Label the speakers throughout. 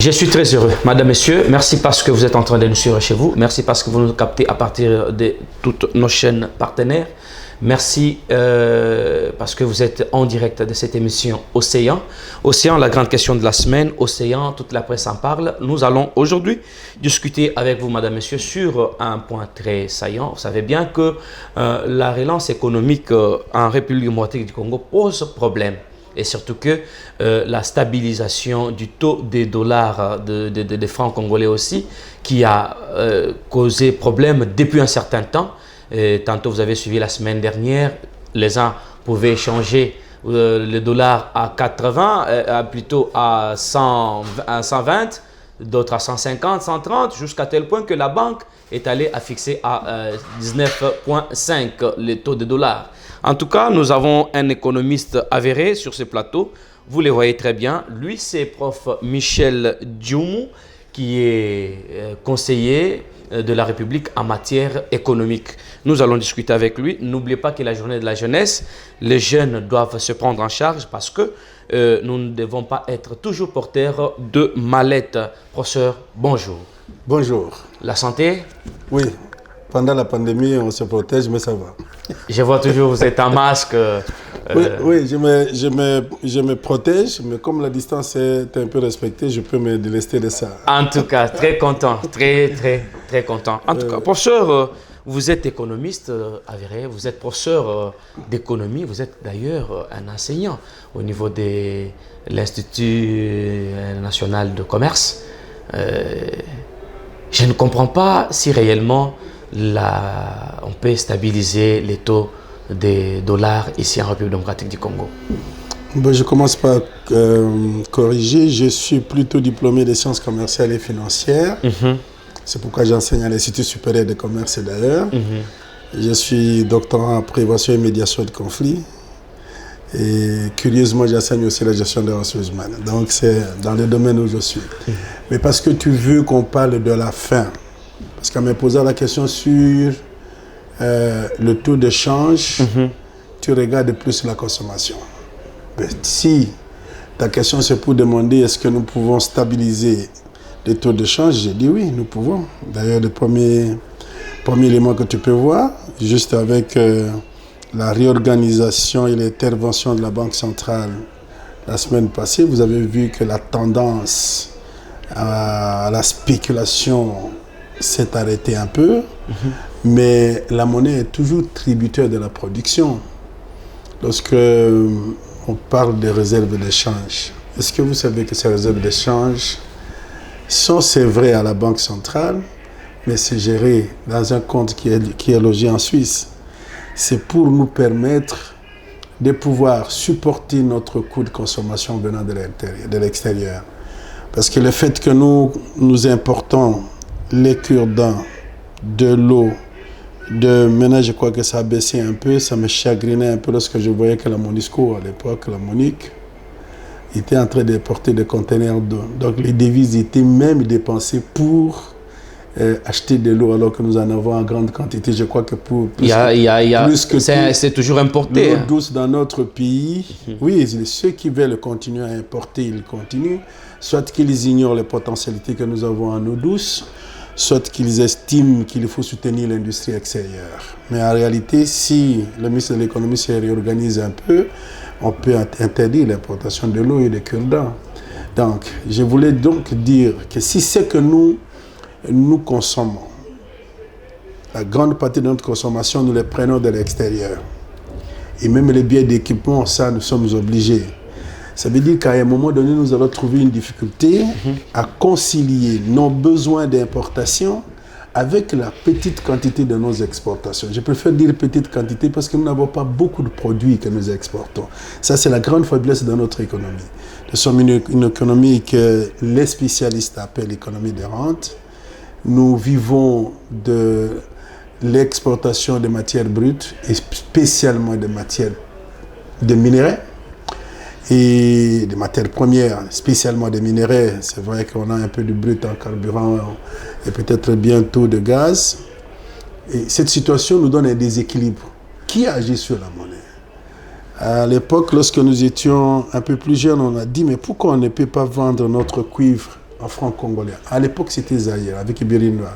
Speaker 1: Je suis très heureux, Madame, Messieurs. Merci parce que vous êtes en train de nous suivre chez vous. Merci parce que vous nous captez à partir de toutes nos chaînes partenaires. Merci parce que vous êtes en direct de cette émission Océan. Océan, la grande question de la semaine. Océan, toute la presse en parle. Nous allons aujourd'hui discuter avec vous, Madame, Messieurs, sur un point très saillant. Vous savez bien que la relance économique en République démocratique du Congo pose problème. Et surtout que la stabilisation du taux des dollars, des francs congolais aussi, qui a causé problème depuis un certain temps. Et tantôt, vous avez suivi la semaine dernière, les gens pouvaient échanger le dollar à 80, plutôt à 120, d'autres à 150, 130, jusqu'à tel point que la banque est allée à fixer à 19,5 le taux de dollars. En tout cas, nous avons un économiste avéré sur ce plateau. Vous le voyez très bien. Lui, c'est prof Michel Dioumou, qui est conseiller de la République en matière économique. Nous allons discuter avec lui. N'oubliez pas que la journée de la jeunesse, les jeunes doivent se prendre en charge parce que nous ne devons pas être toujours porteurs de mallettes. Professeur, bonjour.
Speaker 2: Bonjour.
Speaker 1: La santé?
Speaker 2: Oui, pendant la pandémie, on se protège, mais ça va.
Speaker 1: Je vois toujours, vous êtes en masque.
Speaker 2: Oui, je me protège, mais comme la distance est un peu respectée, je peux me délester de ça.
Speaker 1: En tout cas, très content, très content. En tout cas, professeur, vous êtes économiste avéré, vous êtes professeur d'économie, vous êtes d'ailleurs un enseignant au niveau de l'Institut national de commerce. Je ne comprends pas si réellement on peut stabiliser les taux des dollars ici en République démocratique du Congo.
Speaker 2: Bon, je commence par corriger. Je suis plutôt diplômé des sciences commerciales et financières. C'est pourquoi j'enseigne à l'Institut supérieur de commerce d'ailleurs. Je suis doctorant en prévention et médiation de conflits. Et curieusement, j'enseigne aussi la gestion des ressources humaines. Donc, c'est dans le domaine où je suis. Mais parce que tu veux qu'on parle de la fin, parce qu'en me posant la question sur le taux de change, tu regardes plus la consommation. Mais si ta question c'est pour demander est-ce que nous pouvons stabiliser les taux de change, j'ai dit oui, nous pouvons. D'ailleurs, le premier élément que tu peux voir, juste avec la réorganisation et l'intervention de la Banque centrale la semaine passée, vous avez vu que la tendance à la spéculation s'est arrêtée un peu, mais la monnaie est toujours tributaire de la production. Lorsque on parle des réserves d'échange, est-ce que vous savez que ces réserves d'échange sont, c'est vrai, à la Banque centrale, mais c'est géré dans un compte qui est logé en Suisse. C'est pour nous permettre de pouvoir supporter notre coût de consommation venant de l'extérieur. Parce que le fait que nous importons les cure-dents, de l'eau, maintenant je crois que ça a baissé un peu, ça me chagrinait un peu lorsque je voyais que la Monisco, à l'époque, la Monique, était en train d'importer des conteneurs d'eau. Donc les devises étaient même dépensées pour acheter de l'eau alors que nous en avons en grande quantité. Je crois que
Speaker 1: c'est toujours importé.
Speaker 2: L'eau douce dans notre pays, oui, ceux qui veulent continuer à importer, ils continuent. Soit qu'ils ignorent les potentialités que nous avons en eau douce, soit qu'ils estiment qu'il faut soutenir l'industrie extérieure. Mais en réalité, si le ministre de l'économie se réorganise un peu, on peut interdire l'importation de l'eau et des cure-dents. Donc, je voulais donc dire que si c'est que nous consommons, la grande partie de notre consommation, nous les prenons de l'extérieur. Et même les biens d'équipement, ça, nous sommes obligés. Ça veut dire qu'à un moment donné, nous allons trouver une difficulté à concilier nos besoins d'importation avec la petite quantité de nos exportations. Je préfère dire petite quantité parce que nous n'avons pas beaucoup de produits que nous exportons. Ça, c'est la grande faiblesse de notre économie. Nous sommes une économie que les spécialistes appellent l'économie de rente. Nous vivons de l'exportation de matières brutes et spécialement de minerais et des matières premières, spécialement des minerais. C'est vrai qu'on a un peu de brut en carburant et peut-être bientôt de gaz. Et cette situation nous donne un déséquilibre. Qui agit sur la monnaie? À l'époque, lorsque nous étions un peu plus jeunes, on a dit mais pourquoi on ne peut pas vendre notre cuivre en francs congolais. À l'époque, c'était Zaïre, avec Ibirinois.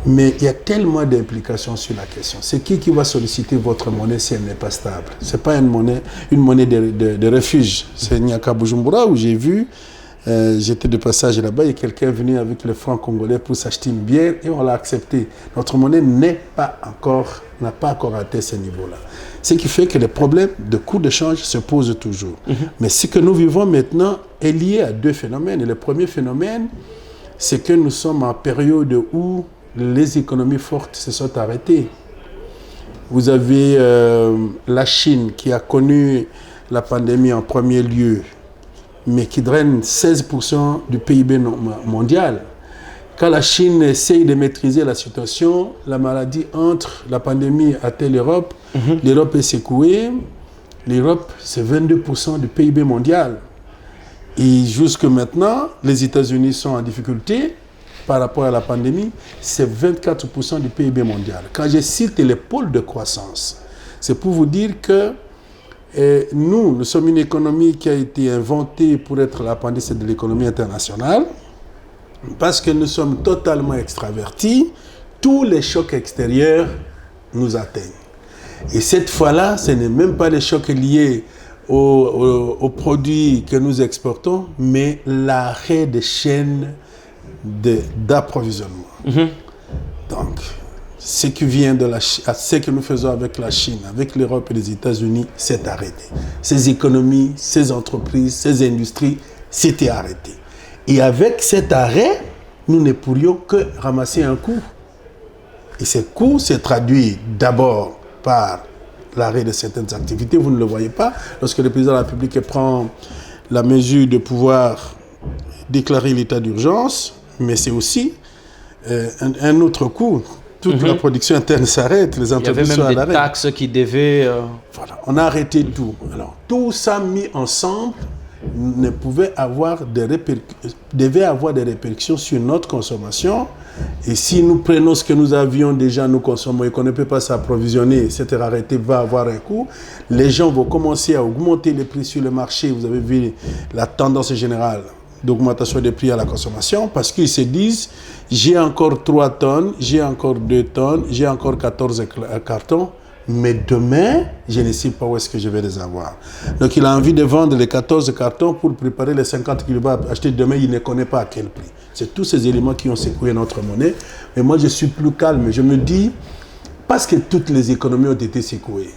Speaker 2: Mais il y a tellement d'implications sur la question. C'est qui va solliciter votre monnaie si elle n'est pas stable? Ce n'est pas une monnaie de refuge. C'est Nyaka Bujumbura où j'ai vu, j'étais de passage là-bas et quelqu'un est venu avec le franc congolais pour s'acheter une bière et on l'a accepté. Notre monnaie n'a pas encore atteint ce niveau-là. Ce qui fait que le problème de coût de change se pose toujours. Mais ce que nous vivons maintenant est lié à deux phénomènes. Et le premier phénomène, c'est que nous sommes en période où les économies fortes se sont arrêtées. Vous avez la Chine qui a connu la pandémie en premier lieu, mais qui draine 16% du PIB mondial. Quand la Chine essaye de maîtriser la situation, la maladie entre, la pandémie atteint l'Europe, l'Europe est secouée, l'Europe c'est 22% du PIB mondial. Et jusque maintenant, les États-Unis sont en difficulté. Par rapport à la pandémie, c'est 24% du PIB mondial. Quand je cite les pôles de croissance, c'est pour vous dire que nous sommes une économie qui a été inventée pour être l'appendice de l'économie internationale, parce que nous sommes totalement extravertis, tous les chocs extérieurs nous atteignent. Et cette fois-là, ce n'est même pas les chocs liés aux produits que nous exportons, mais l'arrêt des chaînes d'approvisionnement. Donc, ce qui vient de ce que nous faisons avec la Chine, avec l'Europe et les États-Unis, s'est arrêté. Ces économies, ces entreprises, ces industries s'étaient arrêtées. Et avec cet arrêt, nous ne pourrions que ramasser un coût. Et ce coût s'est traduit d'abord par l'arrêt de certaines activités. Vous ne le voyez pas. Lorsque le président de la République prend la mesure de pouvoir déclarer l'état d'urgence, mais c'est aussi un autre coût. Toute la production interne s'arrête, les entreprises sont à l'arrêt.
Speaker 1: Il y avait même des taxes qui devaient...
Speaker 2: Voilà, on a arrêté tout. Alors, tout ça mis ensemble devait avoir des répercussions sur notre consommation. Et si nous prenons ce que nous avions déjà, nous consommons et qu'on ne peut pas s'approvisionner, cette rareté va avoir un coût. Les gens vont commencer à augmenter les prix sur le marché. Vous avez vu la tendance générale d'augmentation des prix à la consommation parce qu'ils se disent j'ai encore 3 tonnes, j'ai encore 2 tonnes, j'ai encore 14 cartons, mais demain, je ne sais pas où est-ce que je vais les avoir. Donc il a envie de vendre les 14 cartons pour préparer les 50 qu'il va acheter demain, il ne connaît pas à quel prix. C'est tous ces éléments qui ont secoué notre monnaie. Mais moi, je suis plus calme. Je me dis, parce que toutes les économies ont été secouées,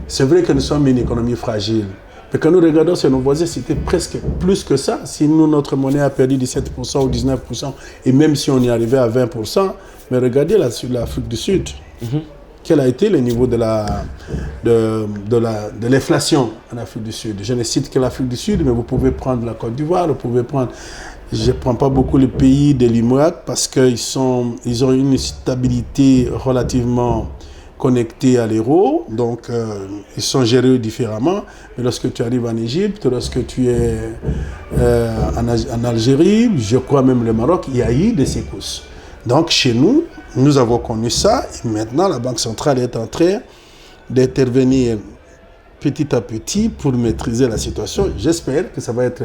Speaker 2: c'est vrai que nous sommes une économie fragile. Mais quand nous regardons sur nos voisins, c'était presque plus que ça. Si nous, notre monnaie a perdu 17% ou 19%, et même si on y arrivait à 20%, mais regardez là sur l'Afrique du Sud. Quel a été le niveau de l'inflation en Afrique du Sud? Je ne cite que l'Afrique du Sud, mais vous pouvez prendre la Côte d'Ivoire, vous pouvez prendre... Je ne prends pas beaucoup le pays de l'IMOAC parce qu'ils ont une stabilité relativement connectés à l'euro, donc ils sont gérés différemment. Mais lorsque tu arrives en Égypte, lorsque tu es en Algérie, je crois même le Maroc, il y a eu des secousses. Donc chez nous, nous avons connu ça et maintenant la Banque centrale est en train d'intervenir petit à petit pour maîtriser la situation. J'espère que ça va être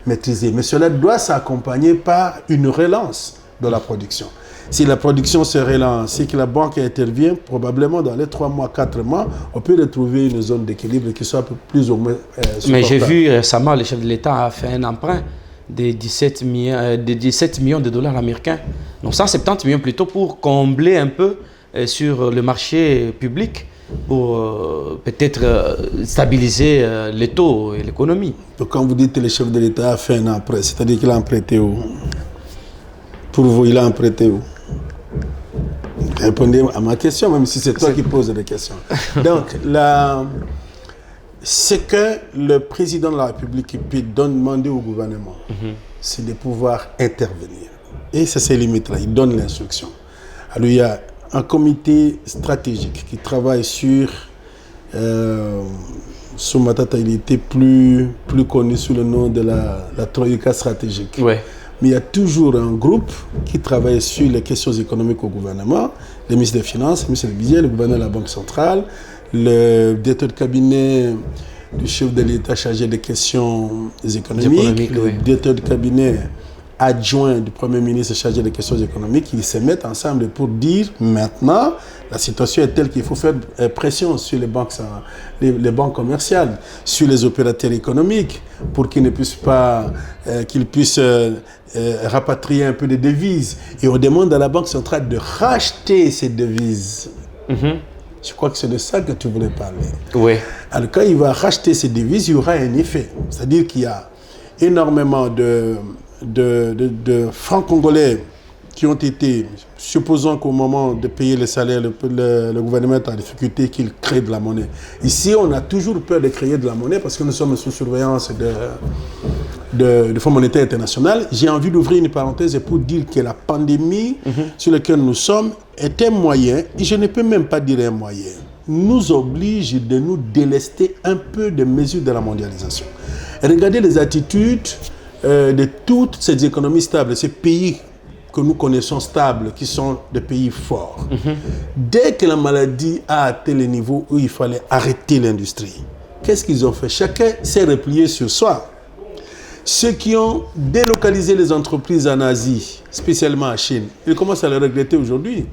Speaker 2: maîtrisé. Mais cela doit s'accompagner par une relance de la production. Si la production se relance et que la banque intervient, probablement dans les 3 mois, 4 mois, on peut retrouver une zone d'équilibre qui soit plus ou moins supportable.
Speaker 1: Mais j'ai vu récemment, le chef de l'État a fait un emprunt de 17 millions de dollars américains. Donc 170 millions plutôt pour combler un peu sur le marché public pour peut-être stabiliser les taux et l'économie.
Speaker 2: Donc quand vous dites que le chef de l'État a fait un emprunt, c'est-à-dire qu'il a emprunté où? Pour vous, il a emprunté où? Répondez à ma question, même si c'est toi qui poses les questions. Donc, ce que le président de la République peut demander au gouvernement, c'est de pouvoir intervenir. Et c'est ces limites-là, il donne l'instruction. Alors, il y a un comité stratégique qui travaille sur... Soumatata, il était plus connu sous le nom de la Troïka stratégique.
Speaker 1: Ouais.
Speaker 2: Mais il y a toujours un groupe qui travaille sur les questions économiques au gouvernement, le ministre des Finances, le ministre du Budget, le gouverneur de la Banque centrale, le directeur de cabinet du chef de l'État chargé des questions économiques, le directeur de cabinet adjoint du Premier ministre chargé des questions économiques, ils se mettent ensemble pour dire maintenant, la situation est telle qu'il faut faire pression sur les banques commerciales, sur les opérateurs économiques, pour qu'ils ne puissent pas, qu'ils puissent rapatrier un peu de devises. Et on demande à la Banque centrale de racheter ces devises. Je crois que c'est de ça que tu voulais parler.
Speaker 1: Oui.
Speaker 2: Alors quand il va racheter ces devises, il y aura un effet. C'est-à-dire qu'il y a énormément de francs congolais qui ont été, supposons qu'au moment de payer les salaires, le gouvernement est en difficulté, qu'il crée de la monnaie. Ici, on a toujours peur de créer de la monnaie parce que nous sommes sous surveillance de Fonds monétaire international. J'ai envie d'ouvrir une parenthèse pour dire que la pandémie sur laquelle nous sommes est un moyen, et je ne peux même pas dire un moyen, nous oblige de nous délester un peu des mesures de la mondialisation. Regardez les attitudes de toutes ces économies stables, ces pays que nous connaissons stables, qui sont des pays forts. Dès que la maladie a atteint le niveau où il fallait arrêter l'industrie, qu'est-ce qu'ils ont fait? Chacun s'est replié sur soi. Ceux qui ont délocalisé les entreprises en Asie, spécialement en Chine, ils commencent à le regretter aujourd'hui.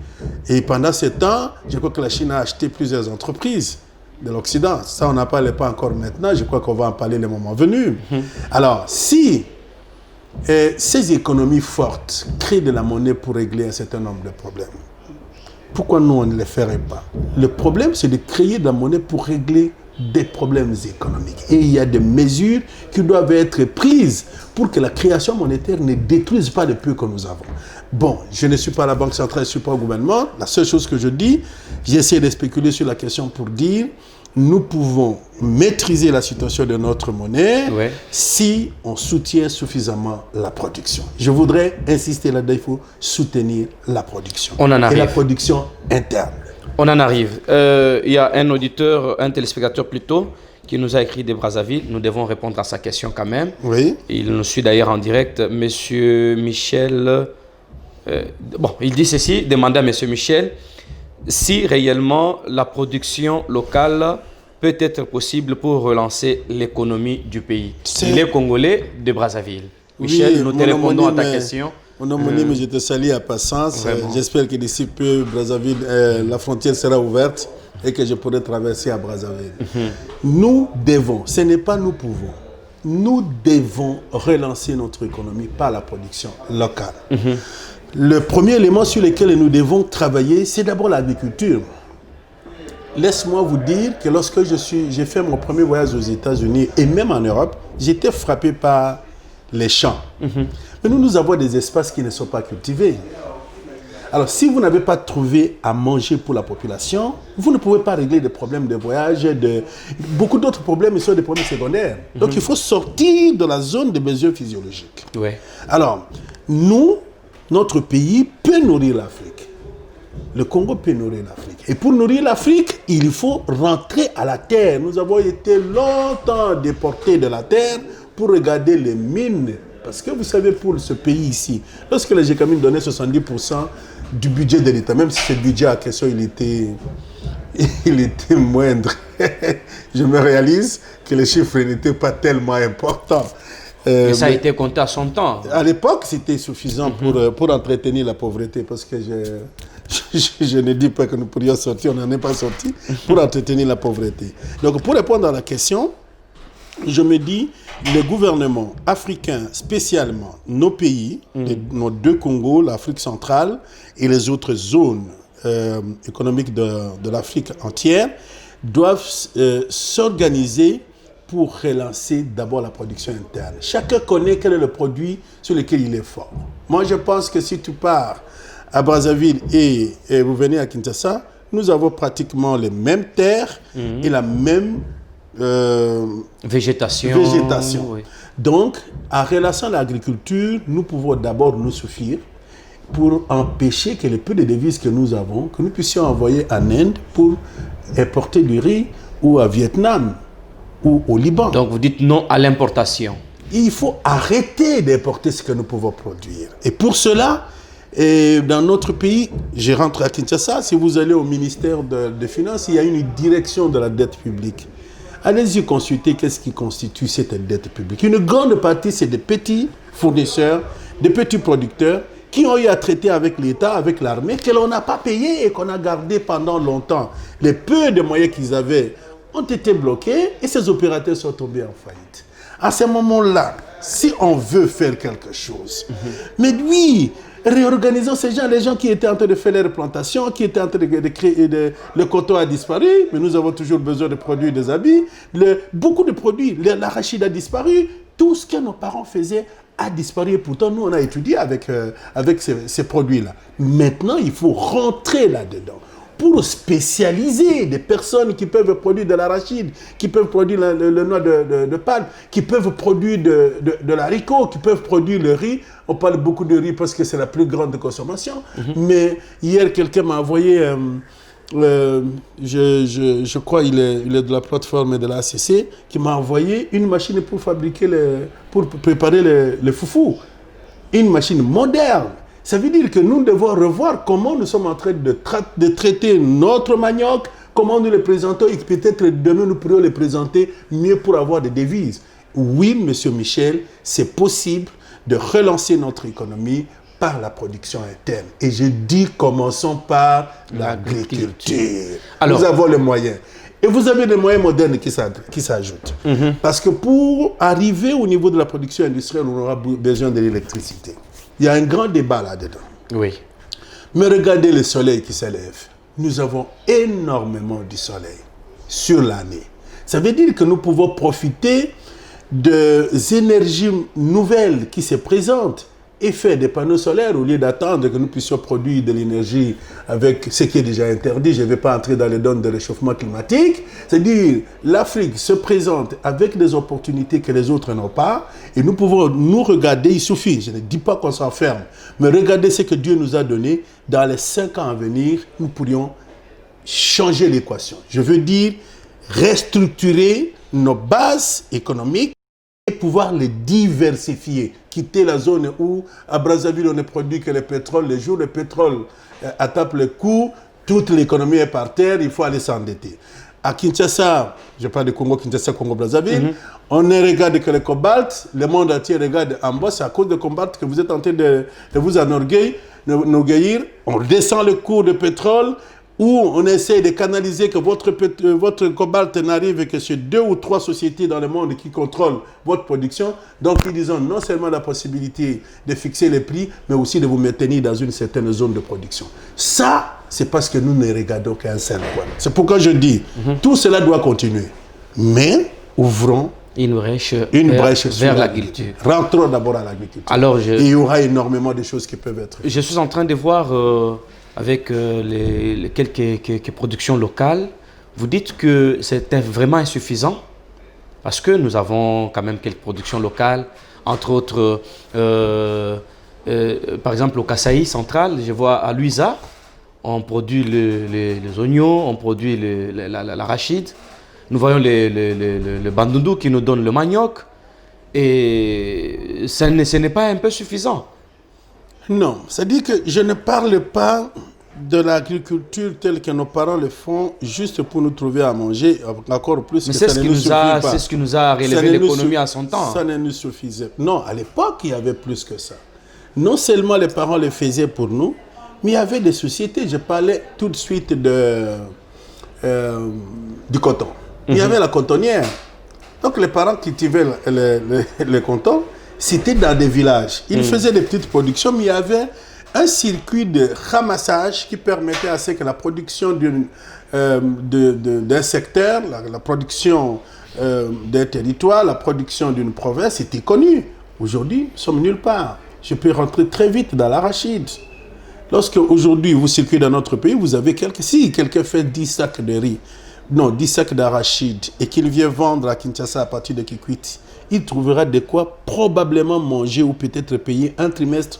Speaker 2: Et pendant ce temps, je crois que la Chine a acheté plusieurs entreprises de l'Occident. Ça, on n'en parle pas encore maintenant. Je crois qu'on va en parler le moment venu. Alors, si ces économies fortes créent de la monnaie pour régler un certain nombre de problèmes, pourquoi nous, on ne les ferait pas? Le problème, c'est de créer de la monnaie pour régler des problèmes économiques. Et il y a des mesures qui doivent être prises pour que la création monétaire ne détruise pas le peu que nous avons. Bon, je ne suis pas la Banque centrale, je ne suis pas au gouvernement. La seule chose que je dis, j'essaie de spéculer sur la question pour dire nous pouvons maîtriser la situation de notre monnaie si on soutient suffisamment la production. Je voudrais insister là-dedans, il faut soutenir la production.
Speaker 1: On en arrive.
Speaker 2: Et la production interne.
Speaker 1: On en arrive. Il y a un auditeur, un téléspectateur plutôt, qui nous a écrit de Brazzaville. Nous devons répondre à sa question quand même.
Speaker 2: Oui.
Speaker 1: Il nous suit d'ailleurs en direct. Monsieur Michel, il dit ceci, demandez à Monsieur Michel si réellement la production locale peut être possible pour relancer l'économie du pays. Il est congolais de Brazzaville. Michel, nous te répondons à ta question.
Speaker 2: Mon homonyme, je te salue à passance. J'espère que d'ici peu, Brazzaville, la frontière sera ouverte et que je pourrai traverser à Brazzaville. Nous devons, ce n'est pas nous pouvons, nous devons relancer notre économie par la production locale. Le premier élément sur lequel nous devons travailler, c'est d'abord l'agriculture. Laisse-moi vous dire que lorsque j'ai fait mon premier voyage aux États-Unis et même en Europe, j'étais frappé par les champs. Mais nous avons des espaces qui ne sont pas cultivés. Alors, si vous n'avez pas trouvé à manger pour la population, vous ne pouvez pas régler des problèmes de voyage, beaucoup d'autres problèmes sont des problèmes secondaires. Donc, il faut sortir de la zone des besoins physiologiques. Alors, notre pays peut nourrir l'Afrique. Le Congo peut nourrir l'Afrique. Et pour nourrir l'Afrique, il faut rentrer à la terre. Nous avons été longtemps déportés de la terre pour regarder les mines. Parce que vous savez, pour ce pays ici, lorsque les GECAMIN donnaient 70% du budget de l'État, même si ce budget à question, il était moindre, je me réalise que les chiffres n'étaient pas tellement importants.
Speaker 1: Mais ça a été compté à son temps.
Speaker 2: À l'époque, c'était suffisant pour entretenir la pauvreté, parce que je ne dis pas que nous pourrions sortir, on n'en est pas sorti, pour entretenir la pauvreté. Donc, pour répondre à la question, je me dis, les gouvernements africains, spécialement nos pays, nos deux Congos, l'Afrique centrale et les autres zones économiques de l'Afrique entière, doivent s'organiser pour relancer d'abord la production interne. Chacun connaît quel est le produit sur lequel il est fort. Moi, je pense que si tu pars à Brazzaville et vous venez à Kinshasa, nous avons pratiquement les mêmes terres et la même
Speaker 1: végétation.
Speaker 2: Oui. Donc, en relançant l'agriculture, nous pouvons d'abord nous suffire pour empêcher que les peu de devises que nous avons, que nous puissions envoyer en Inde pour importer du riz ou à Vietnam ou au Liban.
Speaker 1: Donc, vous dites non à l'importation.
Speaker 2: Il faut arrêter d'importer ce que nous pouvons produire. Et pour cela, dans notre pays, je rentre à Kinshasa, si vous allez au ministère des Finances, il y a une direction de la dette publique. Allez-y consulter qu'est-ce qui constitue cette dette publique. Une grande partie, c'est des petits fournisseurs, des petits producteurs qui ont eu à traiter avec l'État, avec l'armée, que l'on n'a pas payé et qu'on a gardé pendant longtemps. Les peu de moyens qu'ils avaient ont été bloqués et ces opérateurs sont tombés en faillite. À ce moment-là, si on veut faire quelque chose, mais oui, réorganisons ces gens, les gens qui étaient en train de faire les replantations, qui étaient en train de créer, le coton a disparu, mais nous avons toujours besoin de produire des habits, beaucoup de produits, l'arachide a disparu, tout ce que nos parents faisaient a disparu et pourtant nous on a étudié avec ces produits-là. Maintenant, il faut rentrer là-dedans pour spécialiser des personnes qui peuvent produire de l'arachide, qui peuvent produire le noix de palme, qui peuvent produire de l'haricot, qui peuvent produire le riz. On parle beaucoup de riz parce que c'est la plus grande consommation. Mais hier, quelqu'un m'a envoyé, je crois il est de la plateforme de la ACC, qui m'a envoyé une machine pour fabriquer, pour préparer le foufou. Une machine moderne. Ça veut dire que nous devons revoir comment nous sommes en train de traiter notre manioc, comment nous le présentons et peut-être demain nous pourrions le présenter mieux pour avoir des devises. Oui, Monsieur Michel, c'est possible de relancer notre économie par la production interne. Et je dis, commençons par l'agriculture. Alors, nous avons les moyens. Et vous avez des moyens modernes qui s'ajoutent. Parce que pour arriver au niveau de la production industrielle, on aura besoin de l'électricité. Il y a un grand débat là-dedans.
Speaker 1: Oui.
Speaker 2: Mais regardez le soleil qui s'élève. Nous avons énormément du soleil sur l'année. Ça veut dire que nous pouvons profiter des énergies nouvelles qui se présentent et faire des panneaux solaires au lieu d'attendre que nous puissions produire de l'énergie avec ce qui est déjà interdit. Je ne vais pas entrer dans les données de réchauffement climatique. C'est-à-dire, l'Afrique se présente avec des opportunités que les autres n'ont pas et nous pouvons nous regarder, il suffit, je ne dis pas qu'on s'enferme, mais regardez ce que Dieu nous a donné. Dans les 5 ans à venir, nous pourrions changer l'équation. Je veux dire, restructurer nos bases économiques et pouvoir les diversifier. Quitter la zone où, à Brazzaville, on ne produit que le pétrole. Le jour où le pétrole attaque le coût, toute l'économie est par terre, il faut aller s'endetter. À Kinshasa, je parle de Congo, Kinshasa, Congo-Brazzaville, on ne regarde que le cobalt, le monde entier regarde en bas, c'est à cause de cobalt que vous êtes en train de vous enorgueillir. On descend le cours de pétrole, où on essaie de canaliser que votre cobalt n'arrive que sur 2 ou 3 sociétés dans le monde qui contrôlent votre production. Donc, ils ont non seulement la possibilité de fixer les prix, mais aussi de vous maintenir dans une certaine zone de production. Ça, c'est parce que nous ne regardons qu'un seul point. C'est pourquoi je dis, tout cela doit continuer. Mais, ouvrons une brèche vers l'agriculture. Rentrons d'abord à l'agriculture.
Speaker 1: Alors,
Speaker 2: et il y aura énormément de choses qui peuvent être faites.
Speaker 1: Je suis en train de voir... avec les quelques productions locales, vous dites que c'était vraiment insuffisant parce que nous avons quand même quelques productions locales, entre autres, par exemple au Kasaï central, je vois à Luisa, on produit les oignons, on produit l'arachide, nous voyons le bandundu qui nous donne le manioc et ce n'est pas un peu suffisant.
Speaker 2: Non, c'est-à-dire que je ne parle pas de l'agriculture telle que nos parents le font juste pour nous trouver à manger, encore plus.
Speaker 1: Mais c'est ce qui nous a relevé l'économie à son temps.
Speaker 2: Ça ne nous suffisait. Non, à l'époque, il y avait plus que ça. Non seulement les parents le faisaient pour nous, mais il y avait des sociétés. Je parlais tout de suite du coton. Il y avait la cotonnière. Donc les parents cultivaient le coton. C'était dans des villages. Ils faisaient des petites productions, mais il y avait un circuit de ramassage qui permettait à ce que la production d'un secteur, la production d'un territoire, la production d'une province était connue. Aujourd'hui, nous sommes nulle part. Je peux rentrer très vite dans l'arachide. Lorsque aujourd'hui vous circulez dans notre pays, vous avez si quelqu'un fait 10 sacs de riz, non, 10 sacs d'arachide et qu'il vient vendre à Kinshasa à partir de Kikwit, il trouvera de quoi probablement manger ou peut-être payer un trimestre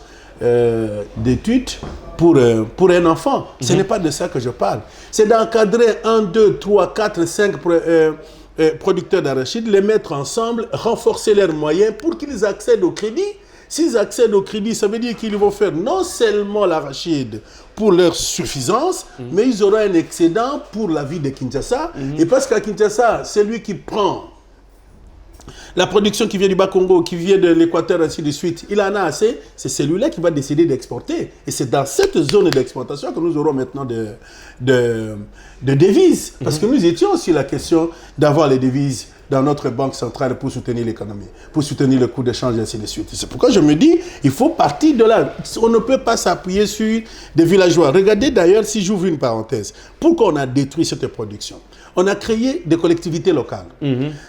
Speaker 2: d'études pour un enfant. Ce n'est pas de ça que je parle. C'est d'encadrer 1, 2, 3, 4, 5 producteurs d'arachide, les mettre ensemble, renforcer leurs moyens pour qu'ils accèdent au crédit. S'ils accèdent au crédit, ça veut dire qu'ils vont faire non seulement l'arachide pour leur suffisance, mais ils auront un excédent pour la vie de Kinshasa. Et parce qu'à Kinshasa, celui qui prend La production qui vient du Bas-Congo, qui vient de l'Équateur, ainsi de suite, il en a assez. C'est celui-là qui va décider d'exporter. Et c'est dans cette zone d'exportation que nous aurons maintenant de devises. Parce que nous étions sur la question d'avoir les devises dans notre banque centrale pour soutenir l'économie, pour soutenir le coût d'échange, et ainsi de suite. C'est pourquoi je me dis, il faut partir de là. On ne peut pas s'appuyer sur des villageois. Regardez d'ailleurs, si j'ouvre une parenthèse, pourquoi on a détruit cette production? On a créé des collectivités locales.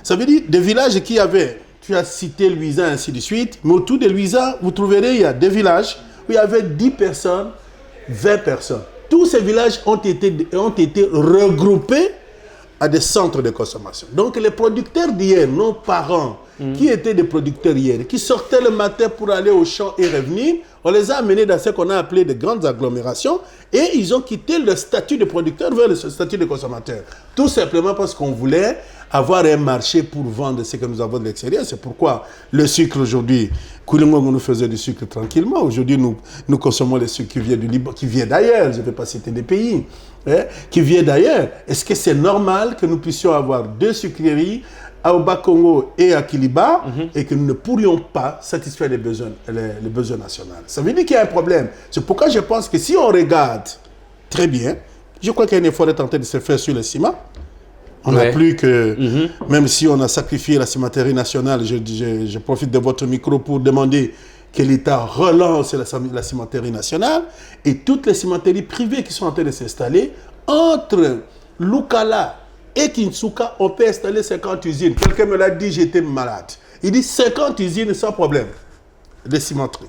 Speaker 2: Ça veut dire des villages qui avaient, tu as cité Luisa, ainsi de suite, mais autour de Luisa, vous trouverez, il y a des villages où il y avait 10 personnes, 20 personnes. Tous ces villages ont été regroupés à des centres de consommation. Donc les producteurs d'hier, nos parents, qui étaient des producteurs hier, qui sortaient le matin pour aller au champ et revenir, on les a amenés dans ce qu'on a appelé de grandes agglomérations et ils ont quitté le statut de producteur vers le statut de consommateur. Tout simplement parce qu'on voulait avoir un marché pour vendre ce que nous avons de l'extérieur. C'est pourquoi le sucre aujourd'hui, Koulingongo nous faisait du sucre tranquillement. Aujourd'hui, nous consommons le sucre qui vient du Liban, qui vient d'ailleurs, je ne vais pas citer des pays, qui vient d'ailleurs. Est-ce que c'est normal que nous puissions avoir 2 sucreries au Bas-Congo et à Kiliba et que nous ne pourrions pas satisfaire les besoins nationaux? Ça veut dire qu'il y a un problème. C'est pourquoi je pense que si on regarde très bien, je crois qu'un effort est en train de se faire sur le ciment. On n'a plus que, même si on a sacrifié la cimenterie nationale, je profite de votre micro pour demander que l'État relance la cimenterie nationale et toutes les cimenteries privées qui sont en train de s'installer entre Lukala et Kinsuka, on peut installer 50 usines. Quelqu'un me l'a dit, j'étais malade. Il dit 50 usines sans problème de cimenterie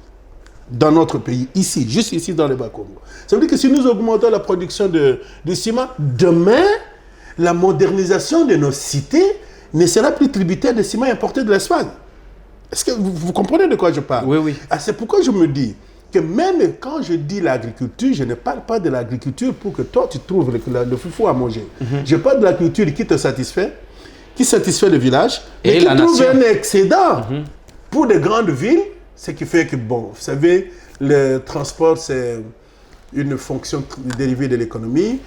Speaker 2: dans notre pays, ici, juste ici dans le Bas-Congo. Ça veut dire que si nous augmentons la production de ciment, demain, la modernisation de nos cités ne sera plus tributaire de ciment importé de l'Espagne. Est-ce que vous comprenez de quoi je parle?
Speaker 1: Oui, oui.
Speaker 2: C'est pourquoi je me dis que même quand je dis l'agriculture, je ne parle pas de l'agriculture pour que toi, tu trouves le foufou à manger. Je parle de l'agriculture qui te satisfait, qui satisfait le village, et qui trouve un excédent pour des grandes villes, ce qui fait que, bon, vous savez, le transport, c'est une fonction dérivée de l'économie.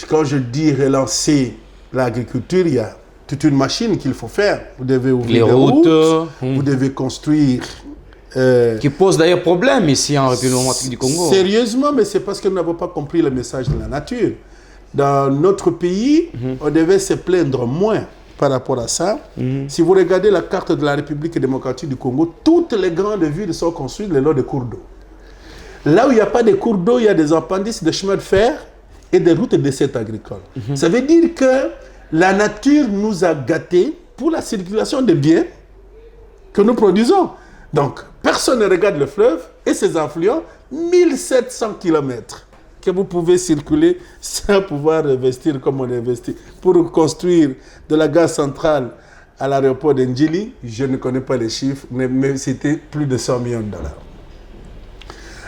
Speaker 2: Quand je dis relancer l'agriculture, il y a toute une machine qu'il faut faire. Vous devez ouvrir les routes, vous devez construire...
Speaker 1: qui pose d'ailleurs problème ici en République démocratique du Congo.
Speaker 2: Sérieusement, mais c'est parce que nous n'avons pas compris le message de la nature. Dans notre pays, on devait se plaindre moins par rapport à ça. Si vous regardez la carte de la République démocratique du Congo, toutes les grandes villes sont construites le long de cours d'eau. Là où il n'y a pas de cours d'eau, il y a des appendices de chemins de fer et des routes de dessertes agricoles. Ça veut dire que la nature nous a gâtés pour la circulation des biens que nous produisons. Donc, personne ne regarde le fleuve et ses affluents, 1700 km que vous pouvez circuler sans pouvoir investir comme on investit. Pour construire de la gare centrale à l'aéroport d'Ndjili, je ne connais pas les chiffres, mais c'était plus de 100 millions de dollars.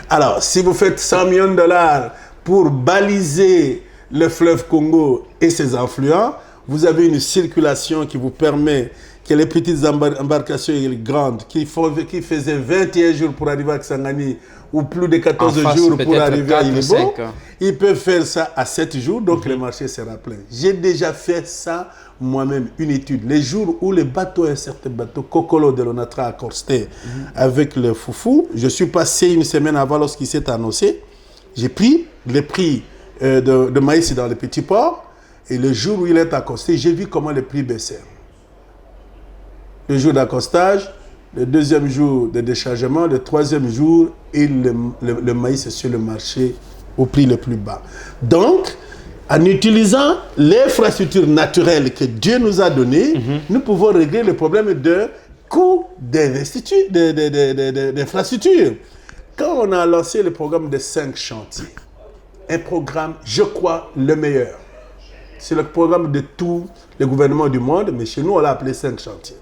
Speaker 2: Alors, si vous faites 100 millions de dollars pour baliser le fleuve Congo et ses affluents, vous avez une circulation qui vous permet que les petites embarcations et les grandes qui faisaient 21 jours pour arriver à Kisangani ou plus de 14 jours pour arriver à Ilibo, ils peuvent faire ça à 7 jours, donc le marché sera plein. J'ai déjà fait ça moi-même, une étude. Les jours où les bateaux, un certain bateau, Kokolo de l'Onatra à Corsté, avec le foufou, je suis passé une semaine avant lorsqu'il s'est annoncé, j'ai pris les prix de maïs dans les petits ports, et le jour où il est accosté, j'ai vu comment les prix baissaient. Le jour d'accostage, le deuxième jour de déchargement, le troisième jour, et le maïs est sur le marché au prix le plus bas. Donc, en utilisant l'infrastructure naturelle que Dieu nous a donnée, nous pouvons régler le problème de coût d'infrastructure. Quand on a lancé le programme de 5 chantiers, un programme, je crois, le meilleur. C'est le programme de tous les gouvernements du monde, mais chez nous, on l'a appelé 5 chantiers.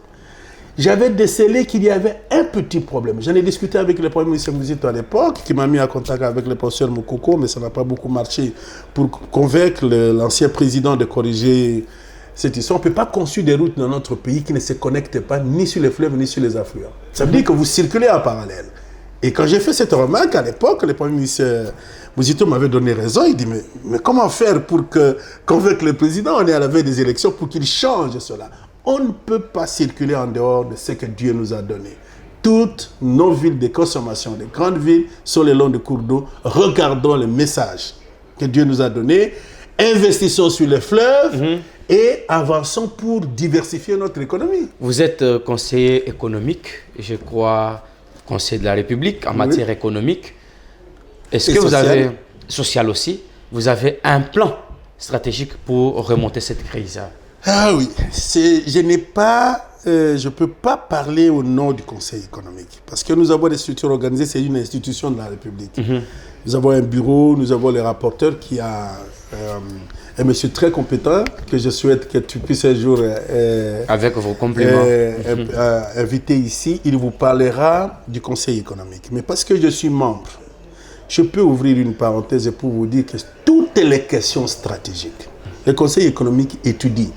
Speaker 2: J'avais décelé qu'il y avait un petit problème. J'en ai discuté avec le Premier ministre Mouzito à l'époque, qui m'a mis en contact avec le professeur Moukoko, mais ça n'a pas beaucoup marché pour convaincre l'ancien président de corriger cette histoire. On ne peut pas construire des routes dans notre pays qui ne se connectent pas ni sur les fleuves ni sur les affluents. Ça veut dire que vous circulez en parallèle. Et quand j'ai fait cette remarque, à l'époque, le Premier ministre Mouzito m'avait donné raison. Il dit, mais comment faire pour convaincre le président? On est à la veille des élections pour qu'il change cela. On ne peut pas circuler en dehors de ce que Dieu nous a donné. Toutes nos villes de consommation, les grandes villes, sont le long de cours d'eau. Regardons le message que Dieu nous a donné. Investissons sur les fleuves et avançons pour diversifier notre économie.
Speaker 1: Vous êtes conseiller économique, je crois, conseiller de la République en matière économique. Est-ce que vous avez, social aussi, vous avez un plan stratégique pour remonter cette crise?
Speaker 2: Ah oui, je ne peux pas parler au nom du Conseil économique parce que nous avons des structures organisées, c'est une institution de la République. Nous avons un bureau, nous avons les rapporteurs qui a un monsieur très compétent que je souhaite que tu puisses un jour
Speaker 1: avec vos compliments
Speaker 2: inviter ici. Il vous parlera du Conseil économique. Mais parce que je suis membre, je peux ouvrir une parenthèse pour vous dire que toutes les questions stratégiques, le Conseil économique étudie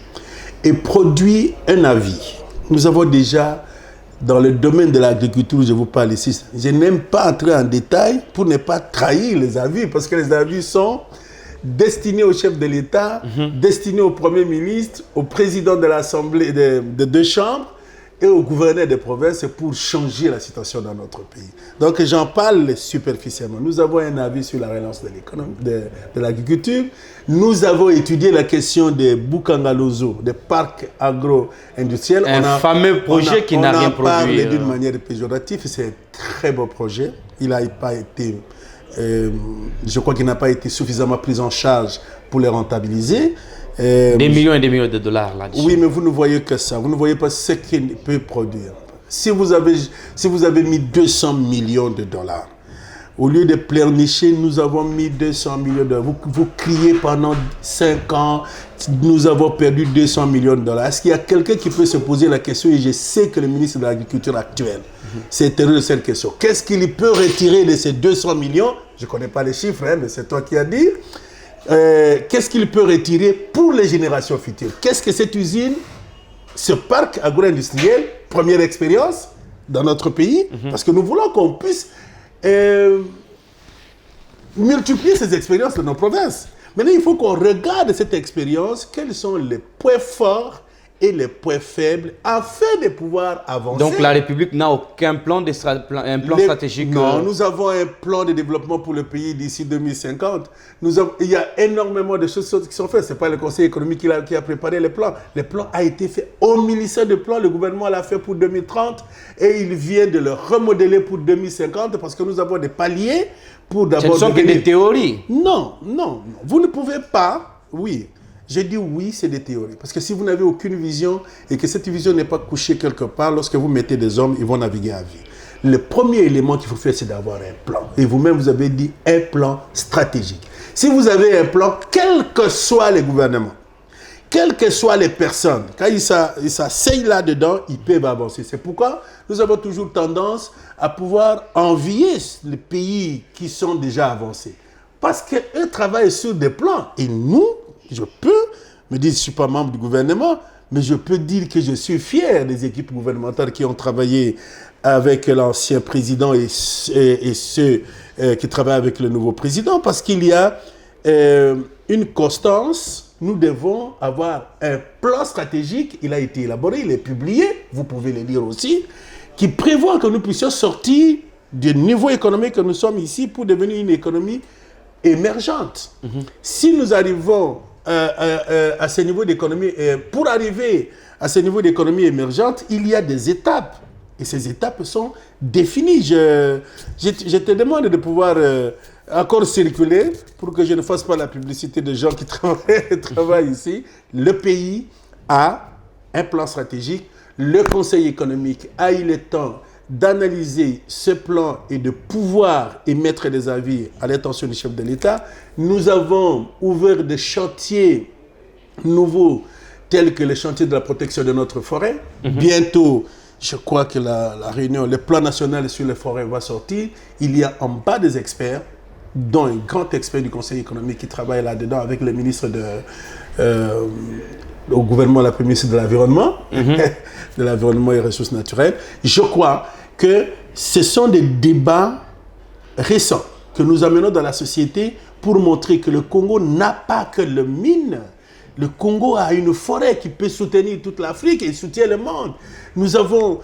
Speaker 2: et produit un avis. Nous avons déjà, dans le domaine de l'agriculture, je vous parle ici, je n'aime pas entrer en détail pour ne pas trahir les avis, parce que les avis sont destinés au chef de l'État, destinés au Premier ministre, au président de l'Assemblée de deux chambres et au gouverneur des provinces pour changer la situation dans notre pays. Donc j'en parle superficiellement. Nous avons un avis sur la relance de l'économie, de l'agriculture. Nous avons étudié la question des Bukangalozo, des parcs agro-industriels.
Speaker 1: Un fameux projet qui n'a rien produit.
Speaker 2: On en parle d'une manière péjorative. C'est un très beau projet. Il n'a pas été... je crois qu'il n'a pas été suffisamment pris en charge pour les rentabiliser.
Speaker 1: Des millions et des millions de dollars là-dessus.
Speaker 2: Oui, mais vous ne voyez que ça. Vous ne voyez pas ce qu'il peut produire. Si vous avez mis 200 millions de dollars, au lieu de pleurnicher, nous avons mis 200 millions de dollars. Vous criez pendant 5 ans, nous avons perdu 200 millions de dollars. Est-ce qu'il y a quelqu'un qui peut se poser la question? Et je sais que le ministre de l'Agriculture actuel s'est intéressé de cette question. Qu'est-ce qu'il peut retirer de ces 200 millions? Je ne connais pas les chiffres, mais c'est toi qui as dit. Qu'est-ce qu'il peut retirer pour les générations futures? Qu'est-ce que cette usine, ce parc agro-industriel, première expérience dans notre pays, parce que nous voulons qu'on puisse multiplier ces expériences dans nos provinces. Maintenant, il faut qu'on regarde cette expérience, quels sont les points forts et les points faibles afin de pouvoir avancer.
Speaker 1: Donc la République n'a aucun plan, stratégique?
Speaker 2: Non, nous avons un plan de développement pour le pays d'ici 2050. Il y a énormément de choses qui sont faites. Ce n'est pas le Conseil économique qui a préparé les plans. Le plan a été fait au ministère des Plans. Le gouvernement l'a fait pour 2030 et il vient de le remodeler pour 2050 parce que nous avons des paliers pour d'abord...
Speaker 1: Ce ne sont que des théories.
Speaker 2: Non. Vous ne pouvez pas... Oui. Je dis oui, c'est des théories. Parce que si vous n'avez aucune vision et que cette vision n'est pas couchée quelque part, lorsque vous mettez des hommes, ils vont naviguer à vie. Le premier élément qu'il faut faire, c'est d'avoir un plan. Et vous-même, vous avez dit un plan stratégique. Si vous avez un plan, quel que soit le gouvernement, quelles que soient les personnes, quand ils s'asseyent là-dedans, ils peuvent avancer. C'est pourquoi nous avons toujours tendance à pouvoir envier les pays qui sont déjà avancés. Parce qu'eux travaillent sur des plans. Et nous, je peux me dire que je ne suis pas membre du gouvernement, mais je peux dire que je suis fier des équipes gouvernementales qui ont travaillé avec l'ancien président et ceux qui travaillent avec le nouveau président, parce qu'il y a une constance. Nous devons avoir un plan stratégique, il a été élaboré, il est publié, vous pouvez le lire aussi, qui prévoit que nous puissions sortir du niveau économique que nous sommes ici pour devenir une économie émergente. Si nous arrivons à ce niveau d'économie, pour arriver à ce niveau d'économie émergente, il y a des étapes. Et ces étapes sont définies. Je te demande de pouvoir encore circuler pour que je ne fasse pas la publicité de gens qui travaillent ici. Le pays a un plan stratégique. Le Conseil économique a eu le temps d'analyser ce plan et de pouvoir émettre des avis à l'intention du chef de l'État. Nous avons ouvert des chantiers nouveaux tels que le chantier de la protection de notre forêt. Bientôt, je crois que la réunion, le plan national sur les forêts va sortir. Il y a en bas des experts, dont un grand expert du Conseil économique qui travaille là-dedans avec le ministre au gouvernement, la première ministre de l'Environnement, de l'Environnement et des Ressources naturelles. Je crois que ce sont des débats récents que nous amenons dans la société pour montrer que le Congo n'a pas que le mine.
Speaker 3: Le Congo a une forêt qui peut soutenir toute l'Afrique et soutient le monde. Nous avons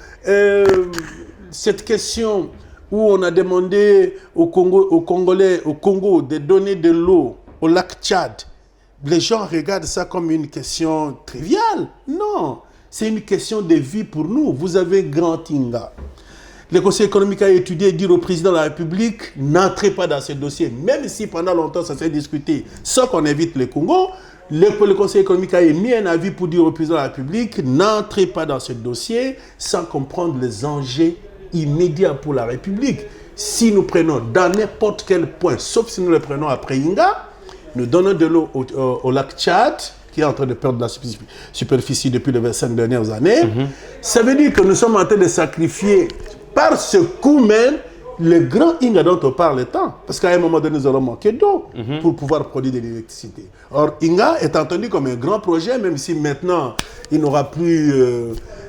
Speaker 3: cette question où on a demandé aux Congolais, au Congo, de donner de l'eau au lac Tchad. Les gens regardent ça comme une question triviale. Non, c'est une question de vie pour nous. Vous avez Grand Inga. Le Conseil économique a étudié et dit au président de la République, n'entrez pas dans ce dossier, même si pendant longtemps ça s'est discuté, sans qu'on évite le Congo. Le Conseil économique a émis un avis pour dire au président de la République, n'entrez pas dans ce dossier sans comprendre les enjeux immédiats pour la République. Si nous prenons dans n'importe quel point, sauf si nous le prenons après Inga, nous donnons de l'eau au lac Tchad, qui est en train de perdre de la superficie depuis les 25 dernières années. Ça veut dire que nous sommes en train de sacrifier par ce coup même le grand Inga dont on parle tant. Parce qu'à un moment donné, nous allons manquer d'eau pour pouvoir produire de l'électricité. Or, Inga est entendu comme un grand projet, même si maintenant, il n'aura plus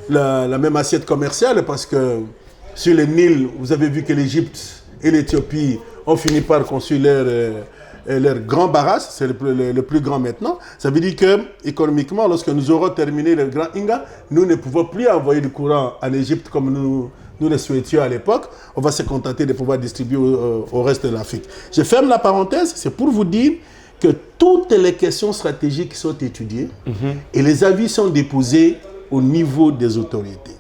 Speaker 3: la même assiette commerciale, parce que sur le Nil, vous avez vu que l'Égypte et l'Éthiopie ont fini par construire leur grand barrage, c'est le plus grand maintenant. Ça veut dire que, économiquement, lorsque nous aurons terminé le grand Inga, nous ne pouvons plus envoyer du courant en Égypte comme nous le souhaitions à l'époque. On va se contenter de pouvoir distribuer au reste de l'Afrique. Je ferme la parenthèse, c'est pour vous dire que toutes les questions stratégiques sont étudiées et les avis sont déposés au niveau des autorités.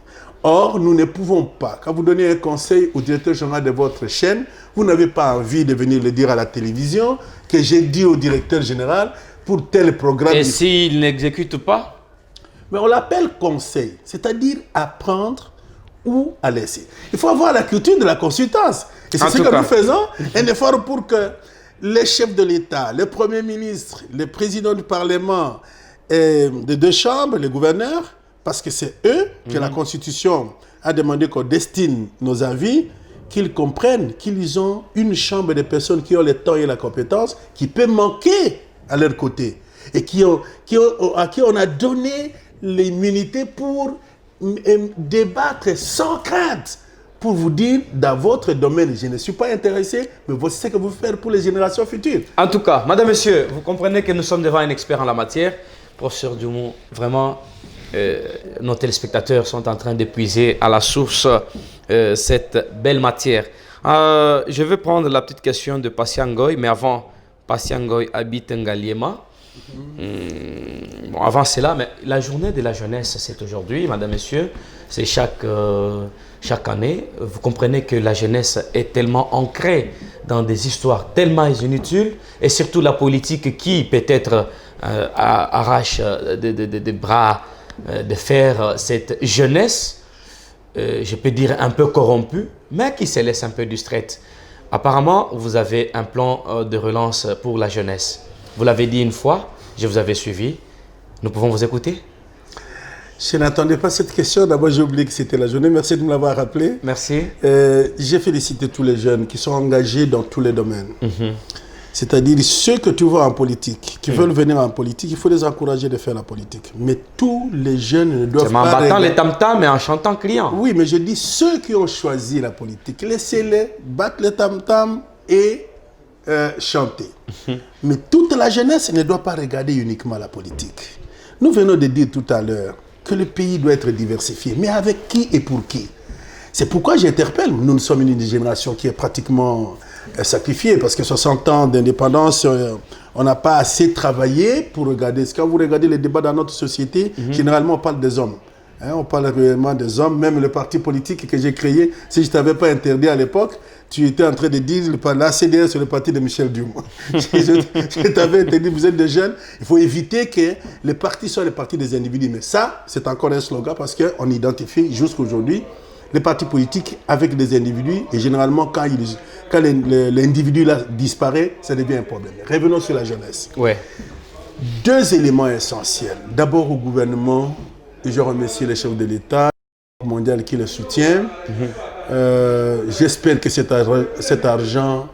Speaker 3: Or, nous ne pouvons pas, quand vous donnez un conseil au directeur général de votre chaîne, vous n'avez pas envie de venir le dire à la télévision, que j'ai dit au directeur général pour tel programme.
Speaker 1: Et s'il n'exécute pas?
Speaker 3: Mais on l'appelle conseil, c'est-à-dire apprendre ou à laisser. Il faut avoir la culture de la consultance. Et c'est ce que nous faisons, un effort pour que les chefs de l'État, le Premier ministre, le président du Parlement, et des deux chambres, les gouverneurs, parce que c'est eux que la Constitution a demandé qu'on destine nos avis, qu'ils comprennent qu'ils ont une chambre de personnes qui ont le temps et la compétence, qui peut manquer à leur côté, et à qui on a donné l'immunité pour débattre sans crainte, pour vous dire, dans votre domaine, je ne suis pas intéressé, mais voici ce que vous faites pour les générations futures.
Speaker 1: En tout cas, madame, monsieur, vous comprenez que nous sommes devant un expert en la matière. Professeur Dumont, vraiment, nos téléspectateurs sont en train d'épuiser à la source cette belle matière. Je vais prendre la petite question de Patiangoy, mais avant, Patiangoy habite Ngaliema. Bon, avant cela, mais la journée de la jeunesse, c'est aujourd'hui, madame, monsieur, c'est chaque année. Vous comprenez que la jeunesse est tellement ancrée dans des histoires tellement inutiles, et surtout la politique qui peut-être arrache des bras de faire cette jeunesse, je peux dire un peu corrompue, mais qui se laisse un peu distraite. Apparemment, vous avez un plan de relance pour la jeunesse. Vous l'avez dit une fois, je vous avais suivi. Nous pouvons vous écouter?
Speaker 2: Je n'attendais pas cette question. D'abord, j'ai oublié que c'était la journée. Merci de me l'avoir rappelé.
Speaker 1: Merci.
Speaker 2: J'ai félicité tous les jeunes qui sont engagés dans tous les domaines. C'est-à-dire ceux que tu vois en politique, qui veulent venir en politique, il faut les encourager de faire la politique. Mais tous les jeunes ne doivent pas...
Speaker 1: C'est en battant les tam-tams et en chantant client.
Speaker 2: Oui, mais je dis ceux qui ont choisi la politique, laissez-les battre les tam-tams et chanter. Mais toute la jeunesse ne doit pas regarder uniquement la politique. Nous venons de dire tout à l'heure que le pays doit être diversifié. Mais avec qui et pour qui? C'est pourquoi j'interpelle. Nous sommes une génération qui est pratiquement sacrifiée, parce que 60 ans d'indépendance, on n'a pas assez travaillé pour regarder. Quand vous regardez les débats dans notre société, généralement on parle des hommes. On parle réellement des hommes. Même le parti politique que j'ai créé, si je ne t'avais pas interdit à l'époque, tu étais en train de dire la CDS c'est le parti de Michel Dumont. je t'avais interdit, vous êtes des jeunes. Il faut éviter que les partis soient les partis des individus. Mais ça, c'est encore un slogan, parce qu'on identifie jusqu'à aujourd'hui les partis politiques avec des individus, et généralement quand l'individu disparaît, ça devient un problème. Revenons sur la jeunesse.
Speaker 1: Ouais.
Speaker 2: Deux éléments essentiels. D'abord au gouvernement, et je remercie les chefs de l'État mondial qui le soutient. J'espère que cet argent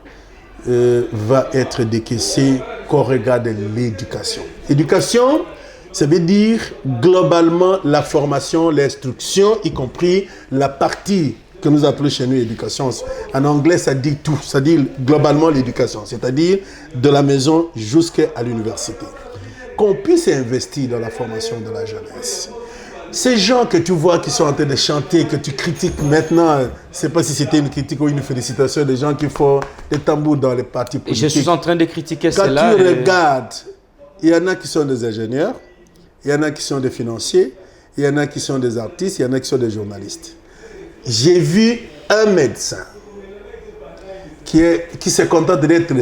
Speaker 2: va être décaissé qu'on regarde l'éducation. Éducation, ça veut dire globalement la formation, l'instruction, y compris la partie que nous appelons chez nous éducation. En anglais, ça dit tout. Ça dit globalement l'éducation, c'est-à-dire de la maison jusqu'à l'université.
Speaker 3: qu'on puisse investir dans la formation de la jeunesse. Ces gens que tu vois qui sont en train de chanter, que tu critiques maintenant, je ne sais pas si c'était une critique ou une félicitation, des gens qui font des tambours dans les partis politiques.
Speaker 1: Je suis en train de critiquer
Speaker 3: Quand
Speaker 1: cela.
Speaker 3: tu regardes, il y en a qui sont des ingénieurs, il y en a qui sont des financiers, il y en a qui sont des artistes, il y en a qui sont des journalistes. J'ai vu un médecin qui se contente d'être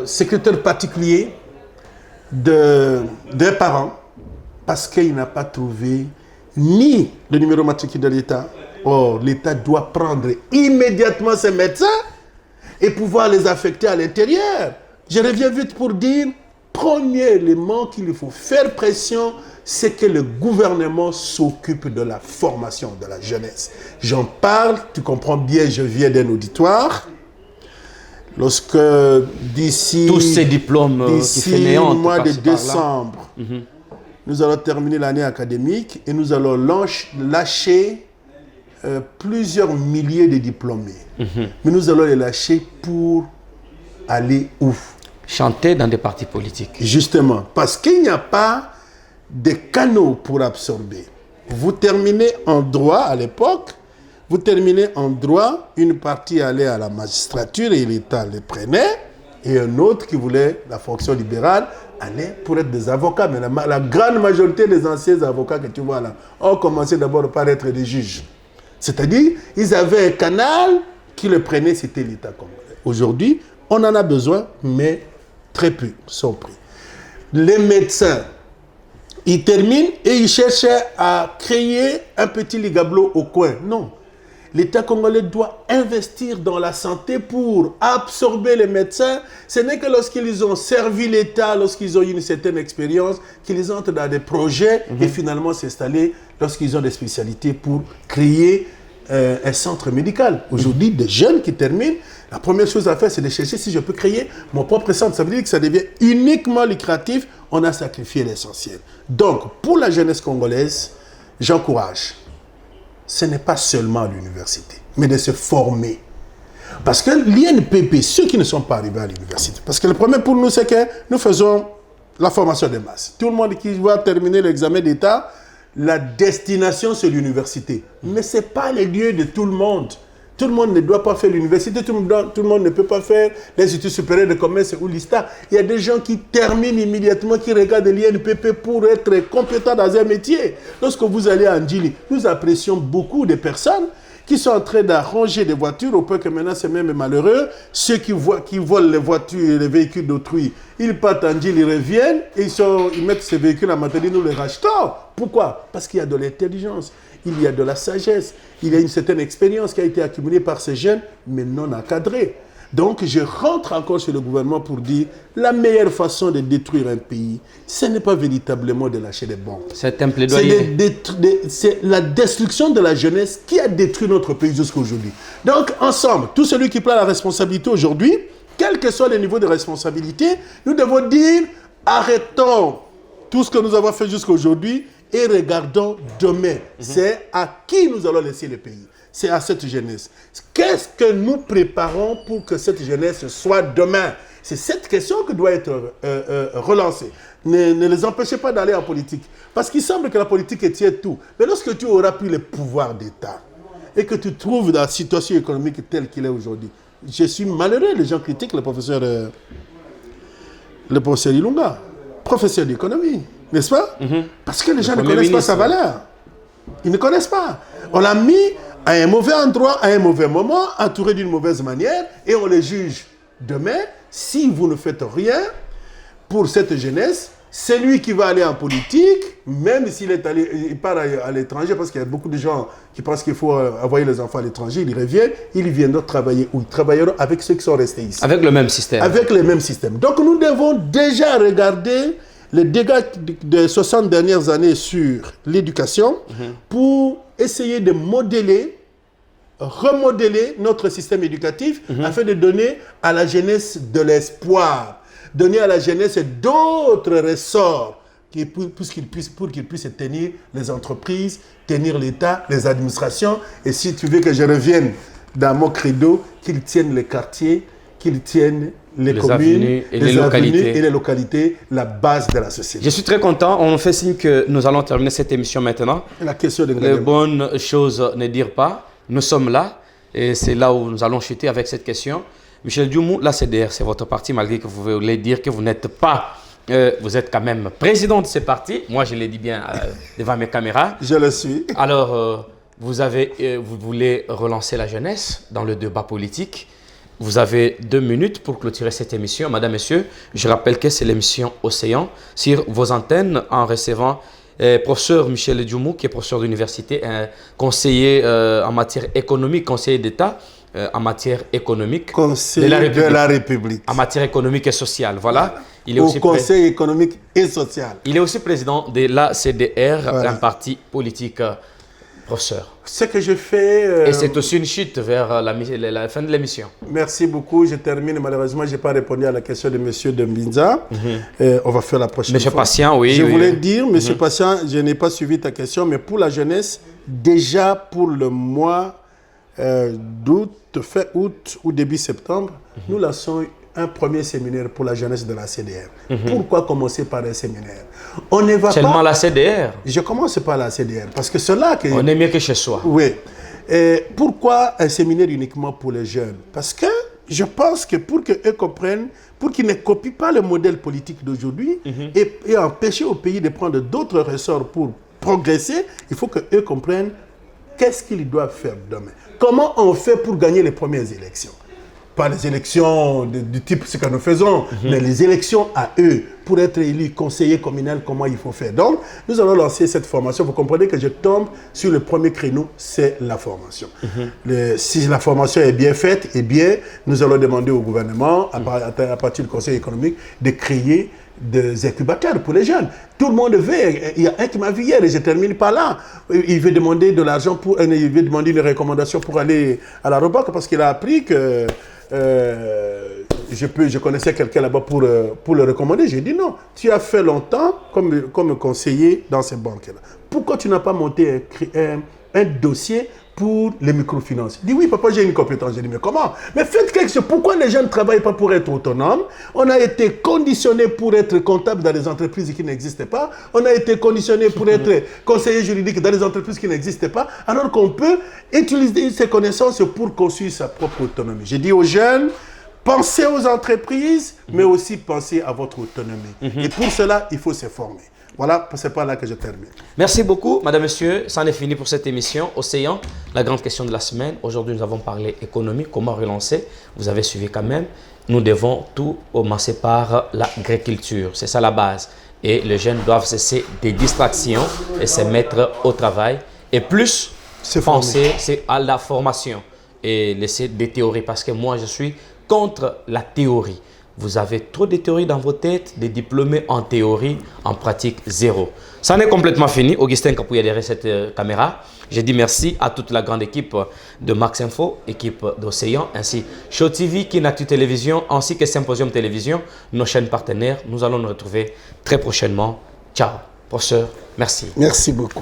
Speaker 3: secrétaire particulier d'un parent parce qu'il n'a pas trouvé ni le numéro matricule de l'État. Or, l'État doit prendre immédiatement ces médecins et pouvoir les affecter à l'intérieur. Je reviens vite pour dire, premier élément qu'il faut faire pression, c'est que le gouvernement s'occupe de la formation de la jeunesse. J'en parle, tu comprends bien, je viens d'un auditoire. Lorsque d'ici...
Speaker 1: Tous ces diplômes qui fainéantent
Speaker 3: le mois de décembre, nous allons terminer l'année académique et nous allons lâcher plusieurs milliers de diplômés. Mais nous allons les lâcher pour aller où?
Speaker 1: Chanter dans des partis politiques.
Speaker 3: Justement, parce qu'il n'y a pas de canaux pour absorber. Vous terminez en droit à l'époque, vous terminez en droit, une partie allait à la magistrature et l'État les prenait, et un autre qui voulait la fonction libérale allait pour être des avocats. Mais la grande majorité des anciens avocats que tu vois là ont commencé d'abord par être des juges. C'est-à-dire, ils avaient un canal qui le prenait, c'était l'État congolais. Aujourd'hui, on en a besoin, mais très peu sont pris. Les médecins, ils terminent et ils cherchaient à créer un petit ligablo au coin. Non. L'État congolais doit investir dans la santé pour absorber les médecins. Ce n'est que lorsqu'ils ont servi l'État, lorsqu'ils ont eu une certaine expérience, qu'ils entrent dans des projets et finalement s'installer lorsqu'ils ont des spécialités pour créer un centre médical. Aujourd'hui, des jeunes qui terminent, la première chose à faire, c'est de chercher si je peux créer mon propre centre. Ça veut dire que ça devient uniquement lucratif. On a sacrifié l'essentiel. Donc, pour la jeunesse congolaise, j'encourage. Ce n'est pas seulement l'université, mais de se former. Parce que l'INPP, ceux qui ne sont pas arrivés à l'université, parce que le problème pour nous, c'est que nous faisons la formation de masse. Tout le monde qui va terminer l'examen d'État, la destination, c'est l'université. Mais ce n'est pas le lieu de tout le monde. Tout le monde ne doit pas faire l'université, tout le monde ne peut pas faire l'Institut supérieur de commerce ou l'ISTA. Il y a des gens qui terminent immédiatement, qui regardent l'INPP pour être compétents dans un métier. Lorsque vous allez à Ndjili, nous apprécions beaucoup de personnes qui sont en train d'arranger des voitures, au point que maintenant c'est même malheureux. Ceux qui volent les voitures et les véhicules d'autrui, ils partent en Ndjili, ils reviennent, et ils mettent ces véhicules à Matadi, nous les rachetons. Pourquoi? Parce qu'il y a de l'intelligence. Il y a de la sagesse, il y a une certaine expérience qui a été accumulée par ces jeunes, mais non encadrée. Donc, je rentre encore chez le gouvernement pour dire la meilleure façon de détruire un pays, ce n'est pas véritablement de lâcher des bombes.
Speaker 1: C'est un plaidoyer.
Speaker 3: C'est la destruction de la jeunesse qui a détruit notre pays jusqu'à aujourd'hui. Donc, ensemble, tout celui qui prend la responsabilité aujourd'hui, quel que soit le niveau de responsabilité, nous devons dire arrêtons tout ce que nous avons fait jusqu'à aujourd'hui et regardons demain. C'est à qui nous allons laisser le pays. C'est à cette jeunesse. Qu'est-ce que nous préparons pour que cette jeunesse soit demain? C'est cette question qui doit être relancée. Ne les empêchez pas d'aller en politique. Parce qu'il semble que la politique tient tout. Mais lorsque tu auras pris le pouvoir d'État et que tu trouves la situation économique telle qu'il est aujourd'hui, je suis malheureux, les gens critiquent le professeur Ilunga, professeur d'économie. N'est-ce pas? Parce que les gens ne connaissent pas sa valeur. Ils ne connaissent pas. On l'a mis à un mauvais endroit, à un mauvais moment, entouré d'une mauvaise manière, et on les juge. Demain, si vous ne faites rien pour cette jeunesse, c'est lui qui va aller en politique, même s'il il part à l'étranger, parce qu'il y a beaucoup de gens qui pensent qu'il faut envoyer les enfants à l'étranger, ils reviennent, ils viendront travailler où? Ils travailleront avec ceux qui sont restés ici.
Speaker 1: Avec le même système.
Speaker 3: Avec le même système. Donc nous devons déjà regarder les dégâts des 60 dernières années sur l'éducation pour essayer de remodeler notre système éducatif afin de donner à la jeunesse de l'espoir, donner à la jeunesse d'autres ressorts pour qu'ils puissent tenir les entreprises, tenir l'État, les administrations. Et si tu veux que je revienne dans mon credo, qu'ils tiennent les quartiers, qu'ils tiennent les communes,
Speaker 1: avenues et les localités.
Speaker 3: avenues et les localités, la base de la société.
Speaker 1: Je suis très content. On fait signe que nous allons terminer cette émission maintenant.
Speaker 3: La question de
Speaker 1: Les bonnes choses ne dire pas. Nous sommes là et c'est là où nous allons chuter avec cette question. Michel Dioumou, la CDR, c'est votre parti, malgré que vous voulez dire que vous n'êtes pas... vous êtes quand même président de ce parti. Moi, je l'ai dit bien devant mes caméras.
Speaker 3: Je le suis.
Speaker 1: Alors, vous voulez relancer la jeunesse dans le débat politique. Vous avez 2 minutes pour clôturer cette émission. Madame, Messieurs, je rappelle que c'est l'émission Océan sur vos antennes en recevant professeur Michel Dioumou, qui est professeur d'université, conseiller en matière économique, conseiller d'État en matière économique
Speaker 3: Conseiller de la République.
Speaker 1: En matière économique et sociale, voilà. Il est
Speaker 3: Au
Speaker 1: aussi
Speaker 3: Conseil économique et social.
Speaker 1: Il est aussi président de la CDR, voilà. Un parti politique, professeur.
Speaker 3: Ce que je fais...
Speaker 1: Et c'est aussi une chute vers la fin de l'émission.
Speaker 3: Merci beaucoup. Je termine. Malheureusement, je n'ai pas répondu à la question de M. Dembinza. On va faire la prochaine fois.
Speaker 1: Monsieur Patient, oui.
Speaker 3: Je voulais dire, M. Patient, je n'ai pas suivi ta question, mais pour la jeunesse, déjà pour le mois d'août, fin août ou début septembre, nous lançons un premier séminaire pour la jeunesse de la CDR. Pourquoi commencer par un séminaire? On ne va
Speaker 1: Seulement
Speaker 3: pas...
Speaker 1: la CDR?
Speaker 3: Je commence par la CDR, parce que c'est là que...
Speaker 1: On est mieux que chez soi.
Speaker 3: Oui. Pourquoi un séminaire uniquement pour les jeunes? Parce que je pense que pour qu'eux comprennent, pour qu'ils ne copient pas le modèle politique d'aujourd'hui et empêcher au pays de prendre d'autres ressorts pour progresser, il faut qu'eux comprennent qu'est-ce qu'ils doivent faire demain. Comment on fait pour gagner les premières élections? Pas les élections du type ce que nous faisons, mais les élections à eux, pour être élu conseiller communal, comment il faut faire. Donc, nous allons lancer cette formation. Vous comprenez que je tombe sur le premier créneau, c'est la formation. Si la formation est bien faite, eh bien, nous allons demander au gouvernement, à partir du conseil économique, de créer des incubateurs pour les jeunes. Tout le monde veut. Il y a un qui m'a vu hier et je termine par là. Il veut demander de l'argent il veut demander une recommandation pour aller à la Robac parce qu'il a appris que je connaissais quelqu'un là-bas pour le recommander. J'ai dit non, tu as fait longtemps comme conseiller dans ces banques-là. Pourquoi tu n'as pas monté un dossier pour les microfinances? Il dit oui, papa, j'ai une compétence. J'ai dit mais comment? Mais faites quelque chose. Pourquoi les gens ne travaillent pas pour être autonomes? On a été conditionnés pour être comptable dans des entreprises qui n'existaient pas. On a été conditionnés pour être conseiller juridique dans des entreprises qui n'existaient pas. Alors qu'on peut utiliser ces connaissances pour construire sa propre autonomie. J'ai dit aux jeunes, pensez aux entreprises, mais aussi pensez à votre autonomie. Et pour cela, il faut se former. Voilà, c'est par là que je termine.
Speaker 1: Merci beaucoup, madame, monsieur. C'en est fini pour cette émission. Océan, la grande question de la semaine. Aujourd'hui, nous avons parlé économie, comment relancer. Vous avez suivi quand même. Nous devons tout commencer par l'agriculture. C'est ça la base. Et les jeunes doivent cesser des distractions et se mettre au travail. Et plus penser à la formation et laisser des théories. Parce que moi, je suis contre la théorie. Vous avez trop de théories dans vos têtes, des diplômés en théorie, en pratique zéro. Ça n'est complètement fini. Augustin Kapouya derrière cette caméra. Je dis merci à toute la grande équipe de Max Info, équipe d'Océan, ainsi Show TV, Kinactu Télévision, ainsi que Symposium Télévision, nos chaînes partenaires. Nous allons nous retrouver très prochainement. Ciao, professeur. Merci.
Speaker 3: Merci beaucoup.